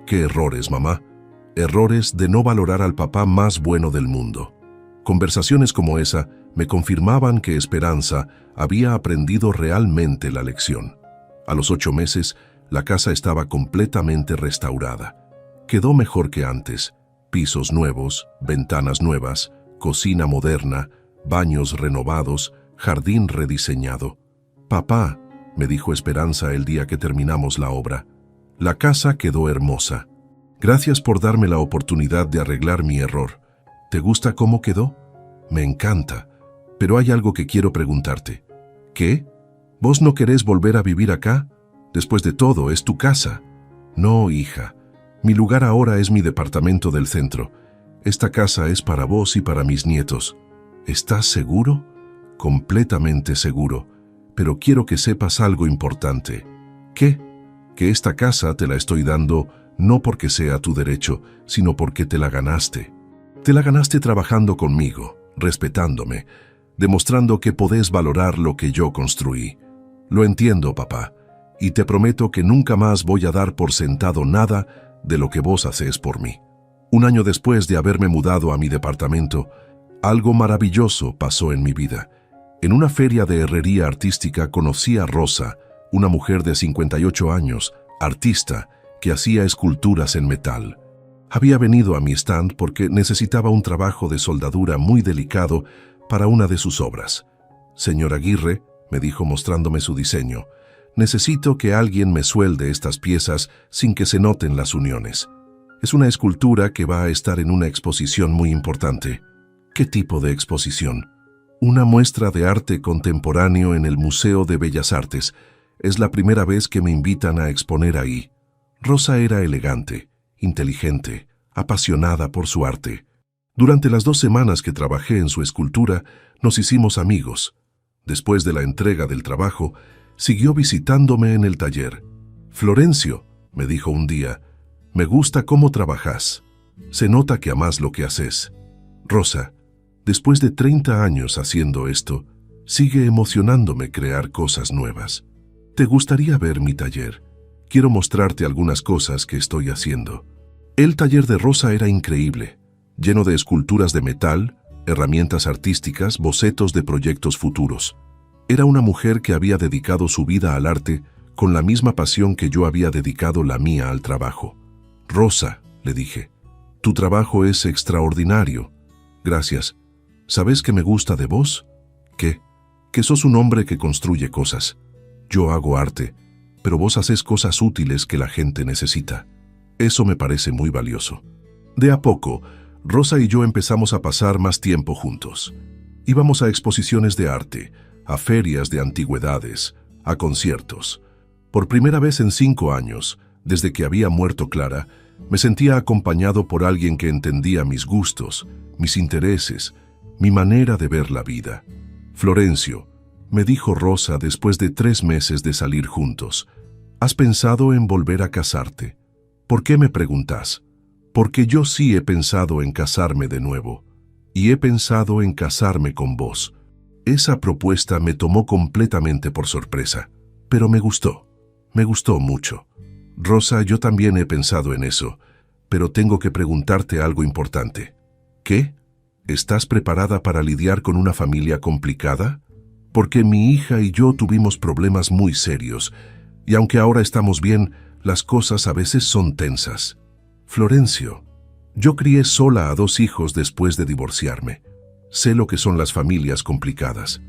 «¿Qué errores, mamá?» «Errores de no valorar al papá más bueno del mundo». Conversaciones como esa me confirmaban que Esperanza había aprendido realmente la lección. A los 8 meses, la casa estaba completamente restaurada. Quedó mejor que antes: pisos nuevos, ventanas nuevas, cocina moderna, baños renovados, jardín rediseñado. «Papá», me dijo Esperanza el día que terminamos la obra, «la casa quedó hermosa. Gracias por darme la oportunidad de arreglar mi error. ¿Te gusta cómo quedó?» «Me encanta, pero hay algo que quiero preguntarte». «¿Qué? ¿Vos no querés volver a vivir acá? Después de todo, es tu casa». «No, hija. Mi lugar ahora es mi departamento del centro. Esta casa es para vos y para mis nietos». «¿Estás seguro?» «Completamente seguro. Pero quiero que sepas algo importante». «¿Qué?» «Que esta casa te la estoy dando no porque sea tu derecho, sino porque te la ganaste. Te la ganaste trabajando conmigo, respetándome, demostrando que podés valorar lo que yo construí. Lo entiendo, papá, y te prometo que nunca más voy a dar por sentado nada de lo que vos hacés por mí». Un año después de haberme mudado a mi departamento, algo maravilloso pasó en mi vida. En una feria de herrería artística conocí a Rosa, una mujer de 58 años, artista, que hacía esculturas en metal. Había venido a mi stand porque necesitaba un trabajo de soldadura muy delicado para una de sus obras. «Señor Aguirre», me dijo mostrándome su diseño, «necesito que alguien me suelde estas piezas sin que se noten las uniones. Es una escultura que va a estar en una exposición muy importante». «¿Qué tipo de exposición?» «Una muestra de arte contemporáneo en el Museo de Bellas Artes. Es la primera vez que me invitan a exponer ahí». Rosa era elegante, inteligente, apasionada por su arte. Durante las 2 semanas que trabajé en su escultura, nos hicimos amigos. Después de la entrega del trabajo, siguió visitándome en el taller. «Florencio», me dijo un día, «me gusta cómo trabajás. Se nota que amás lo que haces». «Rosa, después de 30 años haciendo esto, Sigue emocionándome crear cosas nuevas. ¿Te gustaría ver mi taller? Quiero mostrarte algunas cosas que estoy haciendo. El taller de Rosa era increíble, lleno de esculturas de metal, herramientas artísticas, bocetos de proyectos futuros. Era una mujer que había dedicado su vida al arte con la misma pasión que yo había dedicado la mía al trabajo. Rosa, le dije, tu trabajo es extraordinario. Gracias. ¿Sabes qué me gusta de vos? ¿Qué? Que sos un hombre que construye cosas. Yo hago arte, pero vos haces cosas útiles que la gente necesita. Eso me parece muy valioso. De a poco, Rosa y yo empezamos a pasar más tiempo juntos. Íbamos a exposiciones de arte, a ferias de antigüedades, a conciertos. Por primera vez en 5 años, desde que había muerto Clara, me sentía acompañado por alguien que entendía mis gustos, mis intereses, mi manera de ver la vida. Florencio, me dijo Rosa después de 3 meses de salir juntos, ¿has pensado en volver a casarte? ¿Por qué me preguntás? Porque yo sí he pensado en casarme de nuevo, y he pensado en casarme con vos. Esa propuesta me tomó completamente por sorpresa, pero me gustó mucho. Rosa, yo también he pensado en eso, pero tengo que preguntarte algo importante. ¿Qué? ¿Estás preparada para lidiar con una familia complicada? Porque mi hija y yo tuvimos problemas muy serios, y aunque ahora estamos bien, las cosas a veces son tensas. Florencio, yo crié sola a 2 hijos después de divorciarme. Sé lo que son las familias complicadas.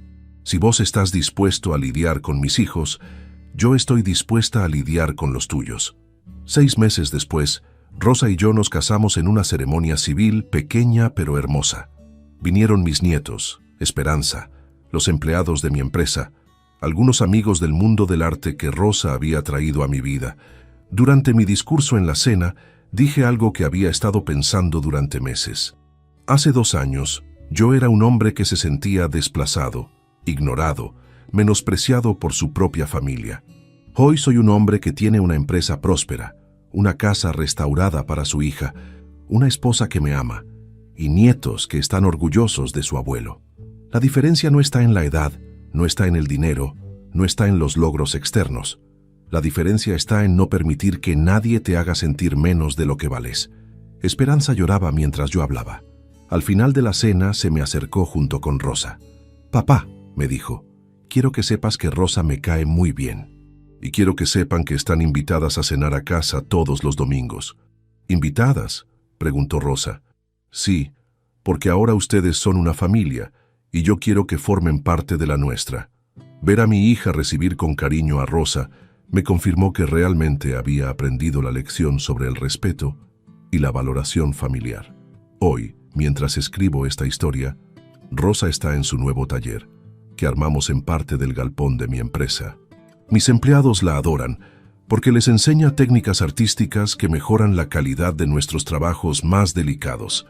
Si vos estás dispuesto a lidiar con mis hijos, yo estoy dispuesta a lidiar con los tuyos. 6 meses después, Rosa y yo nos casamos en una ceremonia civil pequeña pero hermosa. Vinieron mis nietos, Esperanza, los empleados de mi empresa, algunos amigos del mundo del arte que Rosa había traído a mi vida. Durante mi discurso en la cena, dije algo que había estado pensando durante meses. Hace 2 años, yo era un hombre que se sentía desplazado, ignorado, menospreciado por su propia familia. Hoy soy un hombre que tiene una empresa próspera, una casa restaurada para su hija, una esposa que me ama, y nietos que están orgullosos de su abuelo. La diferencia no está en la edad, no está en el dinero, no está en los logros externos. La diferencia está en no permitir que nadie te haga sentir menos de lo que vales. Esperanza lloraba mientras yo hablaba. Al final de la cena se me acercó junto con Rosa. «Papá», me dijo, «quiero que sepas que Rosa me cae muy bien. Y quiero que sepan que están invitadas a cenar a casa todos los domingos». «¿Invitadas?», preguntó Rosa. «Sí, porque ahora ustedes son una familia, y yo quiero que formen parte de la nuestra». Ver a mi hija recibir con cariño a Rosa me confirmó que realmente había aprendido la lección sobre el respeto y la valoración familiar. Hoy, mientras escribo esta historia, Rosa está en su nuevo taller, que armamos en parte del galpón de mi empresa. Mis empleados la adoran porque les enseña técnicas artísticas que mejoran la calidad de nuestros trabajos más delicados.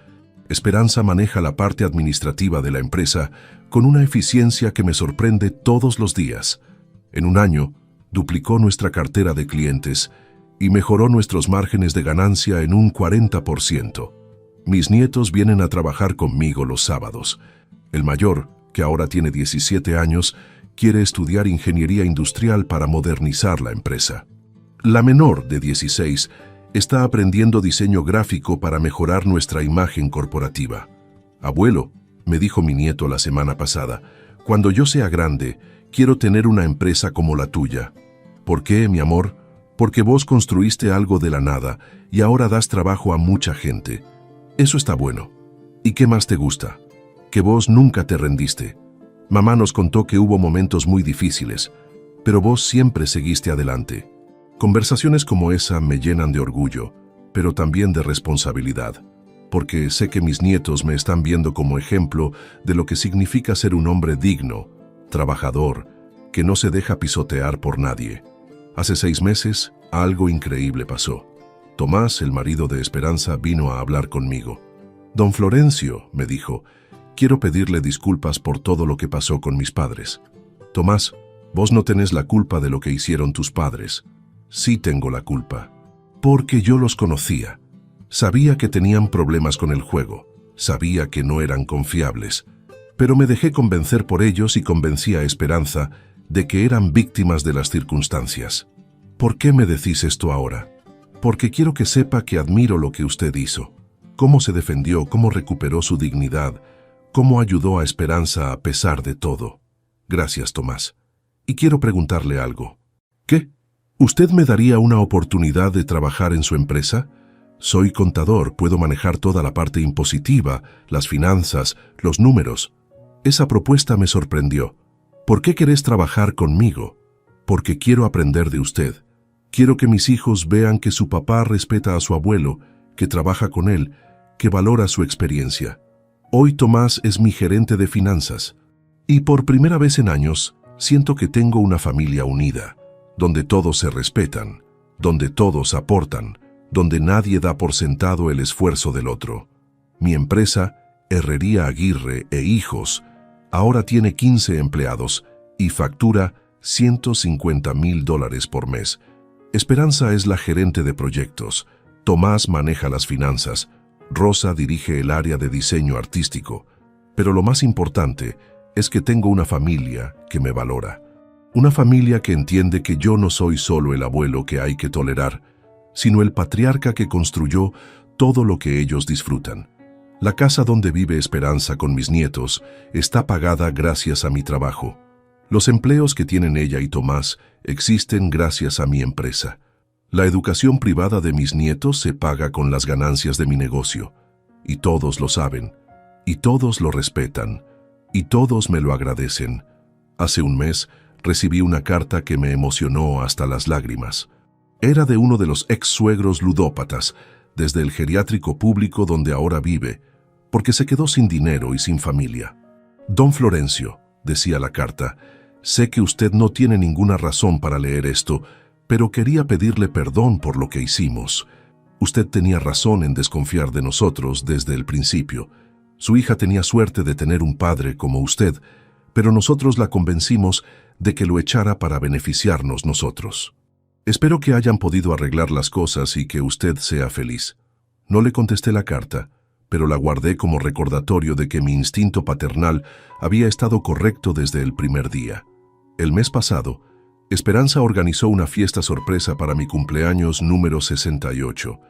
Esperanza maneja la parte administrativa de la empresa con una eficiencia que me sorprende todos los días. En un año, duplicó nuestra cartera de clientes y mejoró nuestros márgenes de ganancia en un 40%. Mis nietos vienen a trabajar conmigo los sábados. El mayor, que ahora tiene 17 años, quiere estudiar ingeniería industrial para modernizar la empresa. La menor, de 16, está aprendiendo diseño gráfico para mejorar nuestra imagen corporativa. «Abuelo», me dijo mi nieto la semana pasada, «cuando yo sea grande, quiero tener una empresa como la tuya». «¿Por qué, mi amor?» «Porque vos construiste algo de la nada y ahora das trabajo a mucha gente. Eso está bueno. ¿Y qué más te gusta?» «Que vos nunca te rendiste. Mamá nos contó que hubo momentos muy difíciles, pero vos siempre seguiste adelante». Conversaciones como esa me llenan de orgullo, pero también de responsabilidad, porque sé que mis nietos me están viendo como ejemplo de lo que significa ser un hombre digno, trabajador, que no se deja pisotear por nadie. Hace 6 meses, algo increíble pasó. Tomás, el marido de Esperanza, vino a hablar conmigo. «Don Florencio», me dijo, «quiero pedirle disculpas por todo lo que pasó con mis padres». «Tomás, vos no tenés la culpa de lo que hicieron tus padres». «Sí tengo la culpa, porque yo los conocía. Sabía que tenían problemas con el juego, sabía que no eran confiables. Pero me dejé convencer por ellos y convencí a Esperanza de que eran víctimas de las circunstancias. ¿Por qué me decís esto ahora? Porque quiero que sepa que admiro lo que usted hizo. Cómo se defendió, cómo recuperó su dignidad, cómo ayudó a Esperanza a pesar de todo. Gracias, Tomás. Y quiero preguntarle algo. ¿Qué? ¿Usted me daría una oportunidad de trabajar en su empresa? Soy contador, puedo manejar toda la parte impositiva, las finanzas, los números. Esa propuesta me sorprendió. ¿Por qué querés trabajar conmigo? Porque quiero aprender de usted. Quiero que mis hijos vean que su papá respeta a su abuelo, que trabaja con él, que valora su experiencia. Hoy Tomás es mi gerente de finanzas. Y por primera vez en años, siento que tengo una familia unida, donde todos se respetan, donde todos aportan, donde nadie da por sentado el esfuerzo del otro. Mi empresa, Herrería Aguirre e Hijos, ahora tiene 15 empleados y factura $150,000 por mes. Esperanza es la gerente de proyectos, Tomás maneja las finanzas, Rosa dirige el área de diseño artístico, pero lo más importante es que tengo una familia que me valora. Una familia que entiende que yo no soy solo el abuelo que hay que tolerar, sino el patriarca que construyó todo lo que ellos disfrutan. La casa donde vive Esperanza con mis nietos está pagada gracias a mi trabajo. Los empleos que tienen ella y Tomás existen gracias a mi empresa. La educación privada de mis nietos se paga con las ganancias de mi negocio. Y todos lo saben, y todos lo respetan, y todos me lo agradecen. Hace un mes recibí una carta que me emocionó hasta las lágrimas. Era de uno de los ex-suegros ludópatas, desde el geriátrico público donde ahora vive, porque se quedó sin dinero y sin familia. Don Florencio, decía la carta, sé que usted no tiene ninguna razón para leer esto, pero quería pedirle perdón por lo que hicimos. Usted tenía razón en desconfiar de nosotros desde el principio. Su hija tenía suerte de tener un padre como usted, pero nosotros la convencimos de que lo echara para beneficiarnos nosotros. Espero que hayan podido arreglar las cosas y que usted sea feliz. No le contesté la carta, pero la guardé como recordatorio de que mi instinto paternal había estado correcto desde el primer día. El mes pasado, Esperanza organizó una fiesta sorpresa para mi cumpleaños número 68.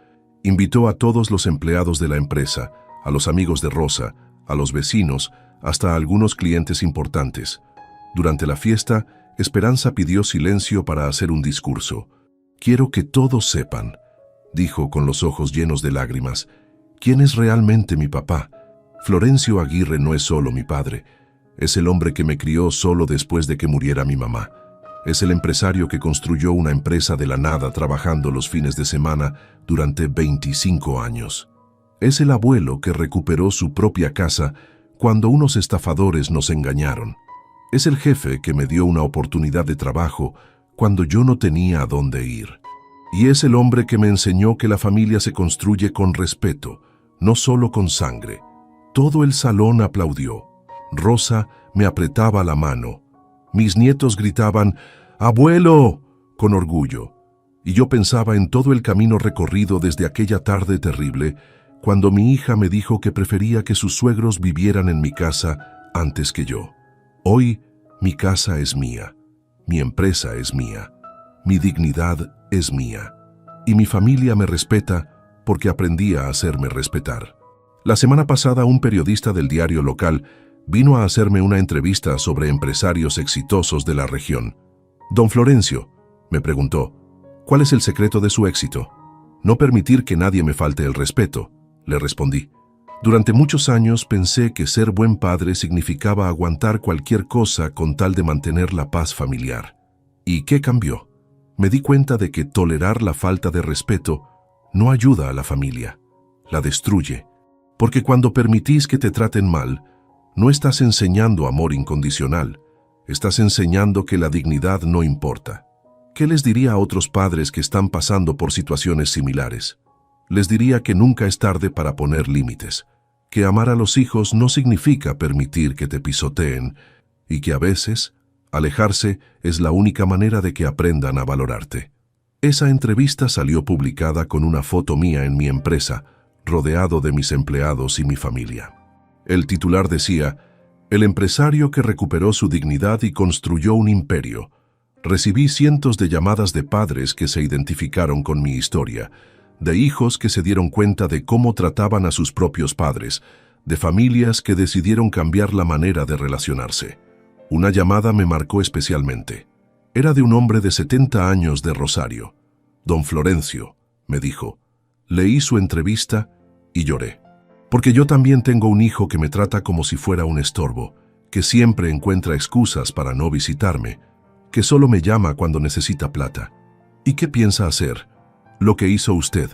Invitó a todos los empleados de la empresa, a los amigos de Rosa, a los vecinos, hasta a algunos clientes importantes. Durante la fiesta, Esperanza pidió silencio para hacer un discurso. «Quiero que todos sepan», dijo con los ojos llenos de lágrimas, «quién es realmente mi papá. Florencio Aguirre no es solo mi padre, es el hombre que me crió solo después de que muriera mi mamá. Es el empresario que construyó una empresa de la nada trabajando los fines de semana durante 25 años. Es el abuelo que recuperó su propia casa cuando unos estafadores nos engañaron. Es el jefe que me dio una oportunidad de trabajo cuando yo no tenía a dónde ir. Y es el hombre que me enseñó que la familia se construye con respeto, no solo con sangre. Todo el salón aplaudió. Rosa me apretaba la mano. Mis nietos gritaban «¡Abuelo!» con orgullo. Y yo pensaba en todo el camino recorrido desde aquella tarde terrible, cuando mi hija me dijo que prefería que sus suegros vivieran en mi casa antes que yo. Hoy, mi casa es mía, mi empresa es mía, mi dignidad es mía, y mi familia me respeta porque aprendí a hacerme respetar. La semana pasada un periodista del diario local vino a hacerme una entrevista sobre empresarios exitosos de la región. «Don Florencio», me preguntó, «¿cuál es el secreto de su éxito?» «No permitir que nadie me falte el respeto», le respondí. Durante muchos años pensé que ser buen padre significaba aguantar cualquier cosa con tal de mantener la paz familiar. ¿Y qué cambió? Me di cuenta de que tolerar la falta de respeto no ayuda a la familia, la destruye. Porque cuando permitís que te traten mal, no estás enseñando amor incondicional, estás enseñando que la dignidad no importa. ¿Qué les diría a otros padres que están pasando por situaciones similares? Les diría que nunca es tarde para poner límites, que amar a los hijos no significa permitir que te pisoteen y que a veces alejarse es la única manera de que aprendan a valorarte. Esa entrevista salió publicada con una foto mía en mi empresa, rodeado de mis empleados y mi familia. El titular decía, El empresario que recuperó su dignidad y construyó un imperio. Recibí cientos de llamadas de padres que se identificaron con mi historia, de hijos que se dieron cuenta de cómo trataban a sus propios padres, de familias que decidieron cambiar la manera de relacionarse. Una llamada me marcó especialmente. Era de un hombre de 70 años de Rosario. Don Florencio, me dijo. Leí su entrevista y lloré. Porque yo también tengo un hijo que me trata como si fuera un estorbo, que siempre encuentra excusas para no visitarme, que solo me llama cuando necesita plata. ¿Y qué piensa hacer? Lo que hizo usted.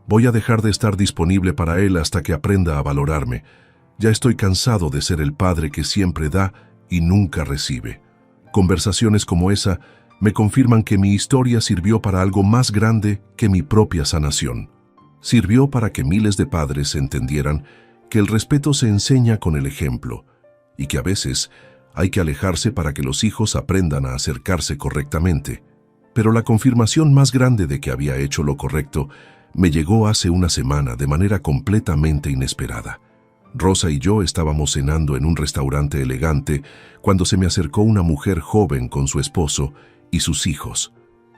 Voy a dejar de estar disponible para él hasta que aprenda a valorarme. Ya estoy cansado de ser el padre que siempre da y nunca recibe. Conversaciones como esa me confirman que mi historia sirvió para algo más grande que mi propia sanación. Sirvió para que miles de padres entendieran que el respeto se enseña con el ejemplo y que a veces hay que alejarse para que los hijos aprendan a acercarse correctamente. Pero la confirmación más grande de que había hecho lo correcto me llegó hace una semana de manera completamente inesperada. Rosa y yo estábamos cenando en un restaurante elegante cuando se me acercó una mujer joven con su esposo y sus hijos.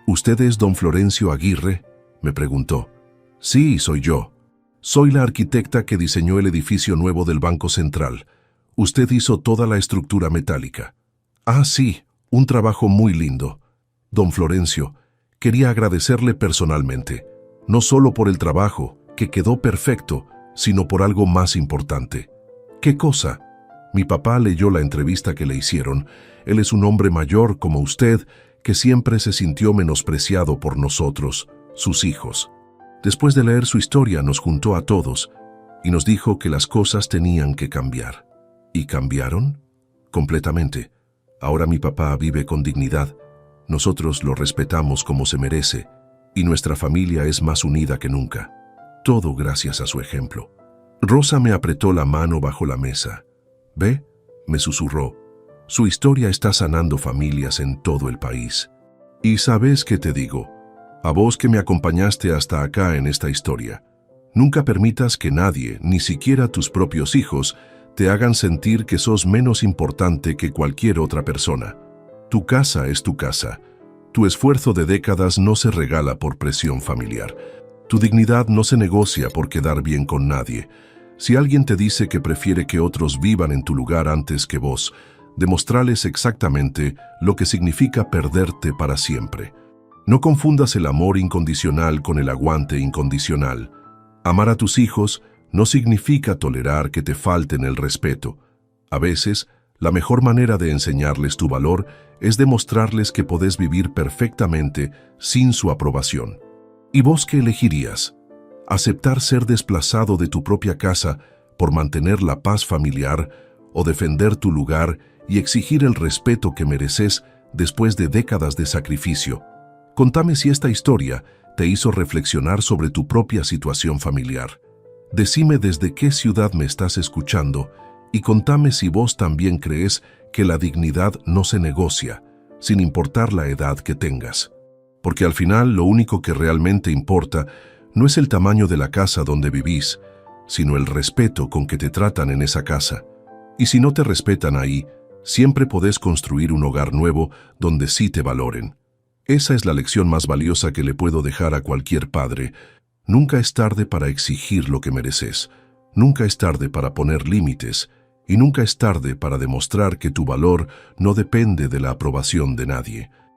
¿Usted es don Florencio Aguirre?, me preguntó. Sí, soy yo. Soy la arquitecta que diseñó el edificio nuevo del Banco Central. Usted hizo toda la estructura metálica. Ah, sí, un trabajo muy lindo. Don Florencio, quería agradecerle personalmente, no solo por el trabajo, que quedó perfecto, sino por algo más importante. ¿Qué cosa? Mi papá leyó la entrevista que le hicieron. Él es un hombre mayor como usted, que siempre se sintió menospreciado por nosotros, sus hijos. Después de leer su historia nos juntó a todos y nos dijo que las cosas tenían que cambiar. ¿Y cambiaron? Completamente. Ahora mi papá vive con dignidad. Nosotros lo respetamos como se merece y nuestra familia es más unida que nunca. Todo gracias a su ejemplo. Rosa me apretó la mano bajo la mesa. ¿Ve?, me susurró. Su historia está sanando familias en todo el país. ¿Y sabes qué te digo? A vos que me acompañaste hasta acá en esta historia, nunca permitas que nadie, ni siquiera tus propios hijos, te hagan sentir que sos menos importante que cualquier otra persona. Tu casa es tu casa. Tu esfuerzo de décadas no se regala por presión familiar. Tu dignidad no se negocia por quedar bien con nadie. Si alguien te dice que prefiere que otros vivan en tu lugar antes que vos, demostrales exactamente lo que significa perderte para siempre. No confundas el amor incondicional con el aguante incondicional. Amar a tus hijos no significa tolerar que te falten el respeto. A veces, la mejor manera de enseñarles tu valor es demostrarles que podés vivir perfectamente sin su aprobación. ¿Y vos qué elegirías? ¿Aceptar ser desplazado de tu propia casa por mantener la paz familiar o defender tu lugar y exigir el respeto que mereces después de décadas de sacrificio? Contame si esta historia te hizo reflexionar sobre tu propia situación familiar. Decime desde qué ciudad me estás escuchando y contame si vos también crees que la dignidad no se negocia, sin importar la edad que tengas. Porque al final lo único que realmente importa no es el tamaño de la casa donde vivís, sino el respeto con que te tratan en esa casa. Y si no te respetan ahí, siempre podés construir un hogar nuevo donde sí te valoren. Esa es la lección más valiosa que le puedo dejar a cualquier padre. Nunca es tarde para exigir lo que mereces. Nunca es tarde para poner límites. Y nunca es tarde para demostrar que tu valor no depende de la aprobación de nadie.